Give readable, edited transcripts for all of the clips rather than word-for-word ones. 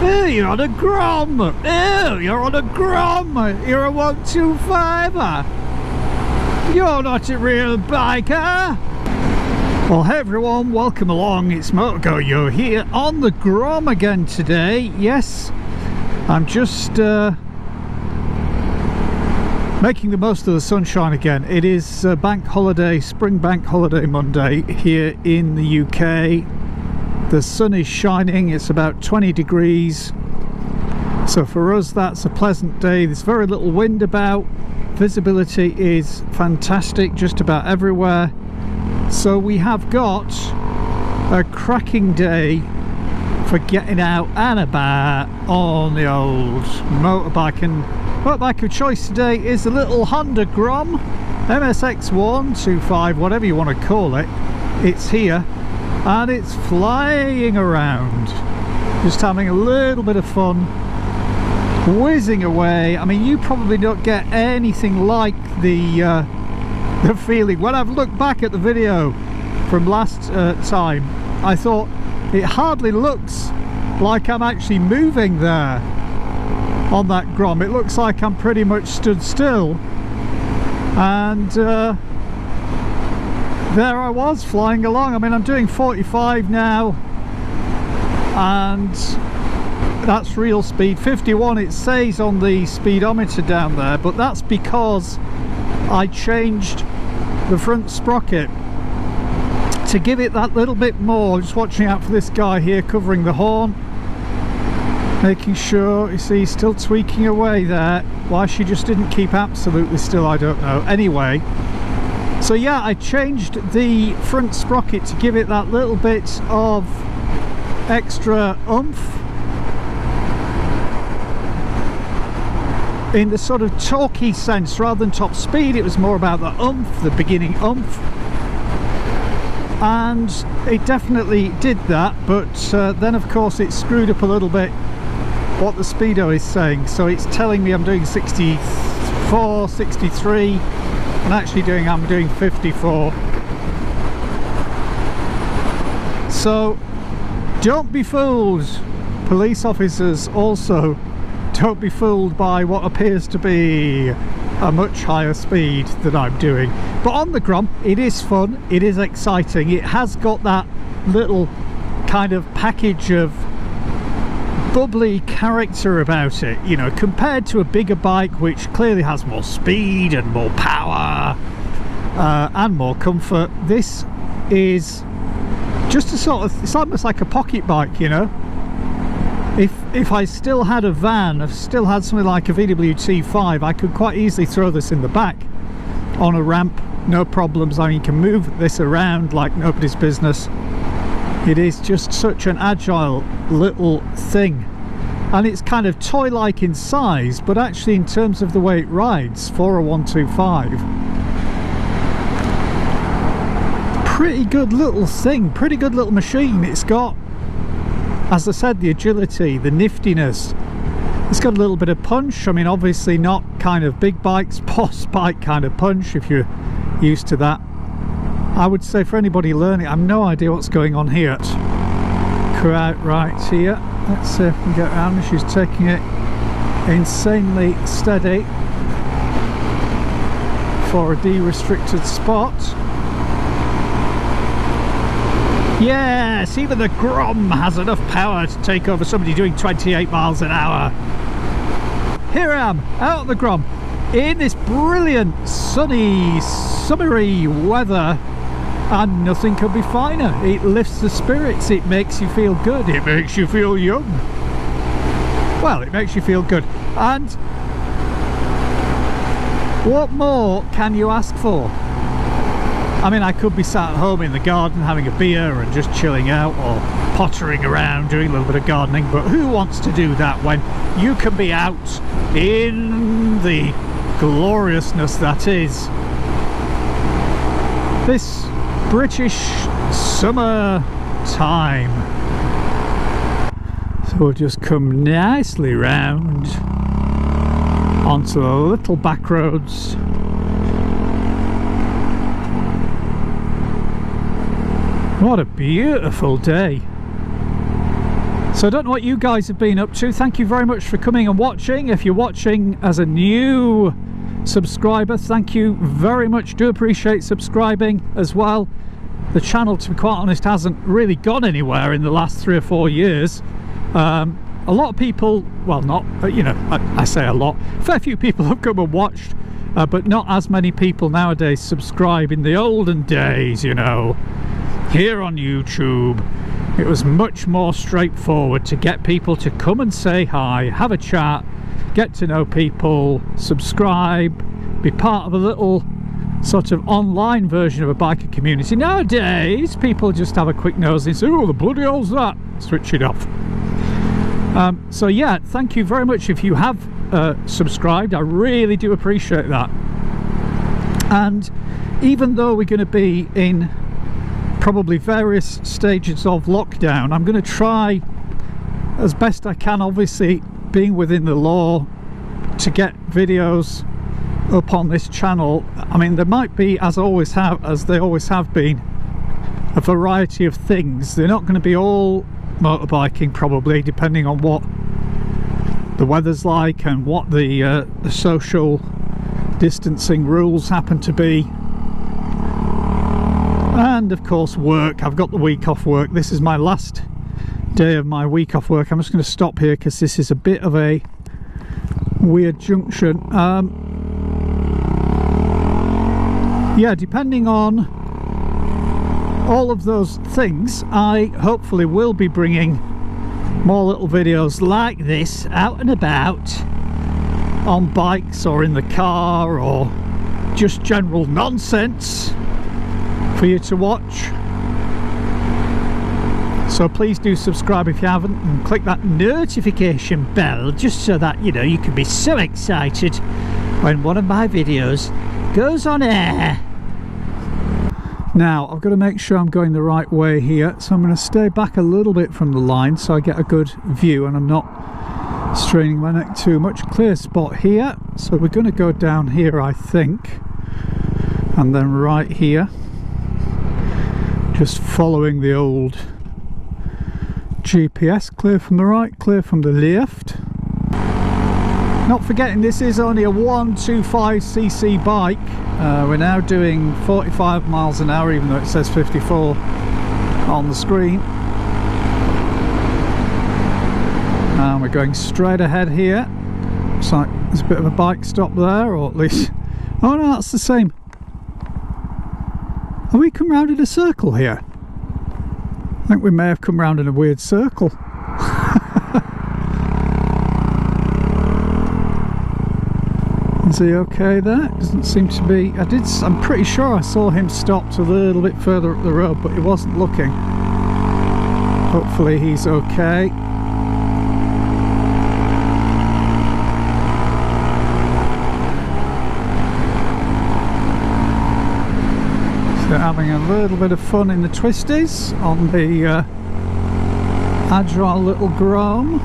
Oh, you're on a Grom. Oh, you're on a Grom. You're a 125er. You're not a real biker. Well, hey everyone, welcome along. It's MotoGo here on the Grom again today. Yes, I'm just making the most of the sunshine again. It is bank holiday, spring bank holiday Monday here in the UK. The sun is shining, it's about 20 degrees. So for us, that's a pleasant day. There's very little wind about. Visibility is fantastic just about everywhere. So we have got a cracking day for getting out and about on the old motorbike. And motorbike of choice today is the little Honda Grom MSX 125, whatever you want to call it. It's here and it's flying around, just having a little bit of fun, whizzing away. I mean, you probably don't get anything like the feeling. When I've looked back at the video from last time, I thought it hardly looks like I'm actually moving there on that Grom. It looks like I'm pretty much stood still, and there I was flying along. I mean, I'm doing 45 now and that's real speed. 51 it says on the speedometer down there, but that's because I changed the front sprocket to give it that little bit more. Just watching out for this guy here covering the horn, making sure, you see, he's still tweaking away there. Why she just didn't keep absolutely still, I don't know. Anyway, so yeah, I changed the front sprocket to give it that little bit of extra oomph in the sort of torquey sense rather than top speed. It was more about the oomph, the beginning oomph, and it definitely did that. But then of course it screwed up a little bit what the speedo is saying, so it's telling me I'm doing 64, 63, and actually I'm doing 54. So don't be fooled, police officers. Also, don't be fooled by what appears to be a much higher speed than I'm doing. But on the Grom, it is fun, it is exciting. It has got that little kind of package of bubbly character about it, you know, compared to a bigger bike which clearly has more speed and more power and more comfort. This is just a sort of, it's almost like a pocket bike, you know. If I still had a van, if I still had something like a VW T5, I could quite easily throw this in the back on a ramp, no problems. I mean, you can move this around like nobody's business. It is just such an agile little thing, and it's kind of toy-like in size, but actually in terms of the way it rides for a 125, pretty good little thing, pretty good little machine. It's got, as I said, the agility, the niftiness. It's got a little bit of punch. I mean, obviously not kind of big bikes, boss bike kind of punch if you're used to that. I would say for anybody learning, I have no idea what's going on here. Crowd right here. Let's see if we can get around. She's taking it insanely steady for a de-restricted spot. Yes, even the Grom has enough power to take over somebody doing 28 miles an hour. Here I am, out on the Grom, in this brilliant, sunny, summery weather, and nothing could be finer. It lifts the spirits, it makes you feel good, it makes you feel young. Well, it makes you feel good. And what more can you ask for? I mean, I could be sat at home in the garden having a beer and just chilling out, or pottering around doing a little bit of gardening, but who wants to do that when you can be out in the gloriousness that is this British summer time. So we'll just come nicely round onto the little back roads. What a beautiful day. So So I don't know what you guys have been up to. Thank you very much for coming and watching. If you're watching as a new subscriber, thank you very much. Do appreciate subscribing as well. The channel, to be quite honest, hasn't really gone anywhere in the last 3 or 4 years. A lot of people, well, not, you know, I say a lot, fair few people have come and watched, but not as many people nowadays subscribe. In the olden days, you know, here on YouTube, it was much more straightforward to get people to come and say hi, have a chat, get to know people, subscribe, be part of a little sort of online version of a biker community. Nowadays, people just have a quick nose and say, oh, the bloody hell's that? Switch it off. So yeah, thank you very much if you have subscribed. I really do appreciate that. And even though we're going to be in probably various stages of lockdown, I'm going to try as best I can, obviously being within the law, to get videos up on this channel. I mean, there might be, as they always have been, a variety of things. They're not going to be all motorbiking, probably, depending on what the weather's like and what the social distancing rules happen to be. And of course work. I've got the week off work. This is my last day of my week off work. I'm just going to stop here because this is a bit of a weird junction. Yeah, depending on all of those things, I hopefully will be bringing more little videos like this out and about on bikes or in the car, or just general nonsense for you to watch. So please do subscribe if you haven't, and click that notification bell, just so that, you know, you can be so excited when one of my videos goes on air. Now I've got to make sure I'm going the right way here, so I'm going to stay back a little bit from the line so I get a good view and I'm not straining my neck too much. Clear spot here, so we're going to go down here, I think, and then right here, just following the old GPS. Clear from the right, clear from the left. Not forgetting this is only a 125cc bike. We're now doing 45 miles an hour, even though it says 54 on the screen. And we're going straight ahead here. Looks like there's a bit of a bike stop there, or at least, oh no, that's the same. Have we come round in a circle here? I think we may have come round in a weird circle. Is he okay there? Doesn't seem to be. I'm pretty sure I saw him stopped a little bit further up the road, but he wasn't looking. Hopefully he's okay. So having a little bit of fun in the twisties on the agile little Grom.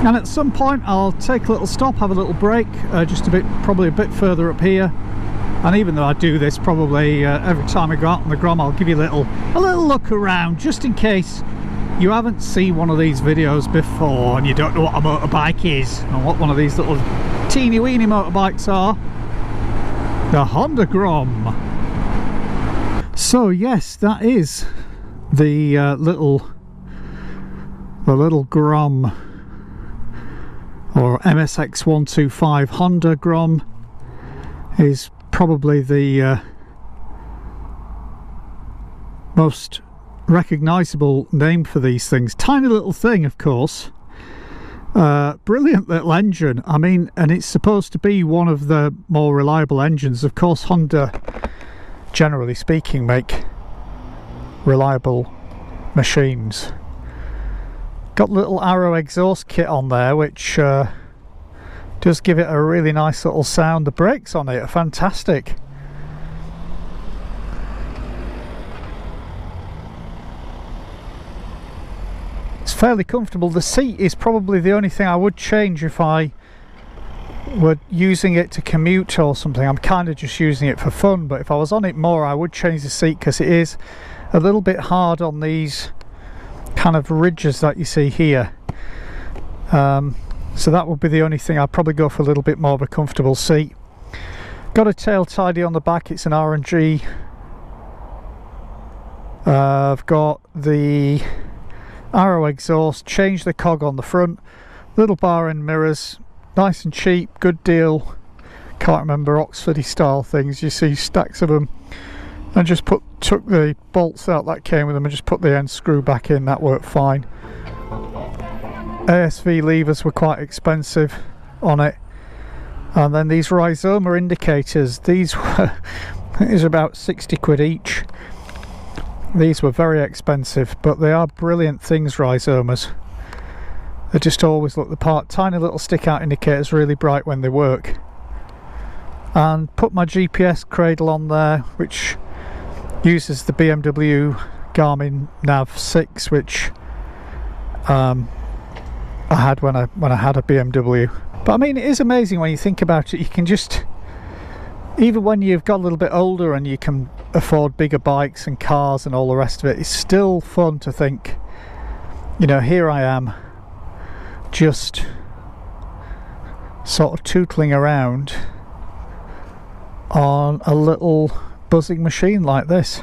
And at some point I'll take a little stop, have a little break, just a bit, probably a bit further up here. And even though I do this probably every time I go out on the Grom, I'll give you a little look around, just in case you haven't seen one of these videos before and you don't know what a motorbike is and what one of these little teeny weeny motorbikes are. The Honda Grom. So yes, that is the little Grom, or MSX 125. Honda Grom is probably the most recognisable name for these things. Tiny little thing, of course. Brilliant little engine. I mean, and it's supposed to be one of the more reliable engines. Of course, Honda, generally speaking, make reliable machines. Got a little Arrow exhaust kit on there, which does give it a really nice little sound. The brakes on it are fantastic. It's fairly comfortable. The seat is probably the only thing I would change if I were using it to commute or something. I'm kind of just using it for fun, but if I was on it more I would change the seat, because it is a little bit hard on these kind of ridges that you see here. So that would be the only thing. I'd probably go for a little bit more of a comfortable seat. Got a tail tidy on the back, it's an R&G. I've got the Arrow exhaust, changed the cog on the front, little bar end mirrors, nice and cheap, good deal. Can't remember Oxfordy style things, you see stacks of them. I just took the bolts out that came with them and just put the end screw back in, that worked fine. ASV levers were quite expensive on it. And then these rhizoma indicators, these were about 60 quid each. These were very expensive, but they are brilliant things, rhizomas. They just always look the part. Tiny little stick out indicators, really bright when they work. And put my GPS cradle on there, which uses the BMW Garmin Nav 6, which I had when I had a BMW. But I mean, it is amazing when you think about it. You can just, even when you've got a little bit older and you can afford bigger bikes and cars and all the rest of it, it's still fun to think, you know, here I am just sort of tootling around on a little buzzing machine like this.